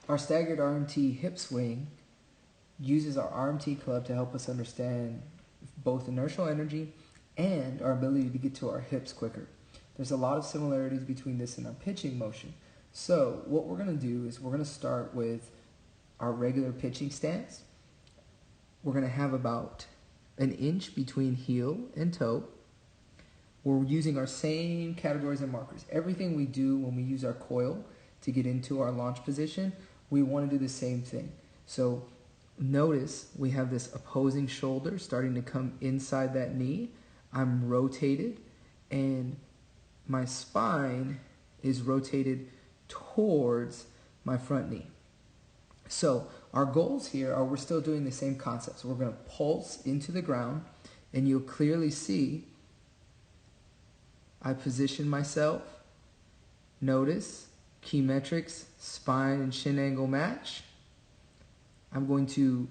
Our staggered RMT hip swing uses our RMT club to help us understand both inertial energy and our ability to get to our hips quicker. There's a lot of similarities between this and our pitching motion. So what we're going to do is we're going to start with our regular pitching stance. We're going to have about an inch between heel and toe. We're using our same categories and markers. Everything we do when we use our coil to get into our launch position, we want to do the same thing. So notice we have this opposing shoulder starting to come inside that knee. I'm rotated and my spine is rotated towards my front knee. So our goals here are we're still doing the same concepts. We're going to pulse into the ground and you'll clearly see I position myself. Notice key metrics, spine and shin angle match. I'm going to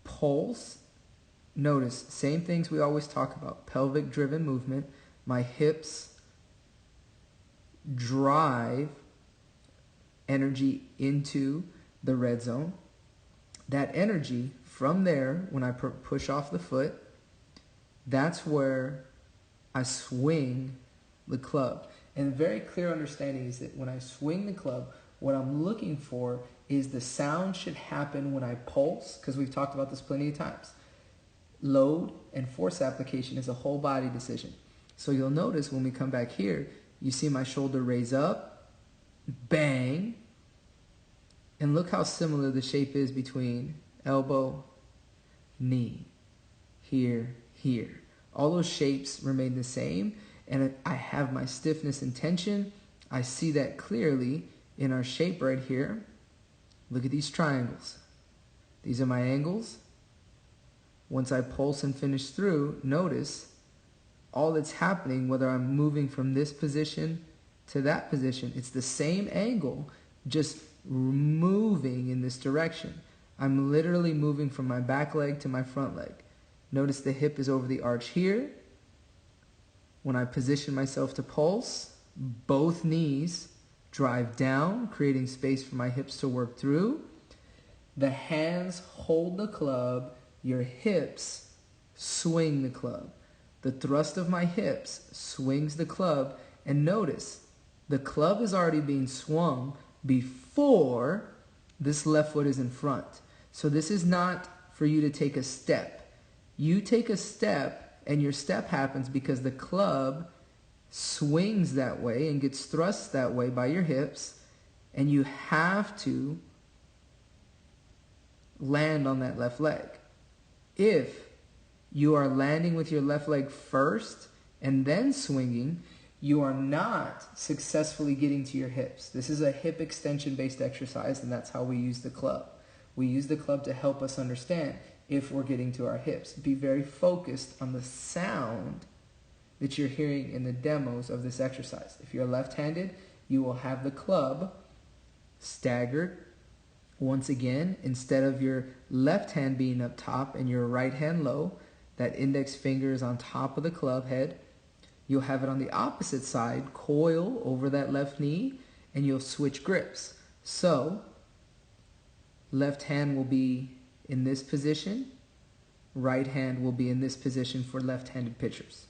pulse. Notice, same things we always talk about, pelvic driven movement. My hips drive energy into the red zone. That energy from there, when I push off the foot, that's where I swing the club. And a very clear understanding is that when I swing the club, what I'm looking for is the sound should happen when I pulse, because we've talked about this plenty of times. Load and force application is a whole body decision. So you'll notice when we come back here, you see my shoulder raise up, bang, and look how similar the shape is between elbow, knee, here, here. All those shapes remain the same, and I have my stiffness and tension. I see that clearly in our shape right here. Look at these triangles. These are my angles. Once I pulse and finish through, notice all that's happening, whether I'm moving from this position to that position, it's the same angle, just moving in this direction. I'm literally moving from my back leg to my front leg. Notice the hip is over the arch here. When I position myself to pulse, both knees drive down, creating space for my hips to work through. The hands hold the club, your hips swing the club. The thrust of my hips swings the club, and notice the club is already being swung before this left foot is in front. So this is not for you to take a step. You take a step, and your step happens because the club swings that way and gets thrust that way by your hips, and you have to land on that left leg. If you are landing with your left leg first and then swinging, you are not successfully getting to your hips. This is a hip extension based exercise, and that's how we use the club. We use the club to help us understand if we're getting to our hips. Be very focused on the sound that you're hearing in the demos of this exercise. If you're left-handed, you will have the club staggered. Once again, instead of your left hand being up top and your right hand low, that index finger is on top of the club head. You'll have it on the opposite side, coil over that left knee, and you'll switch grips. So, left hand will be in this position, right hand will be in this position for left-handed pitchers.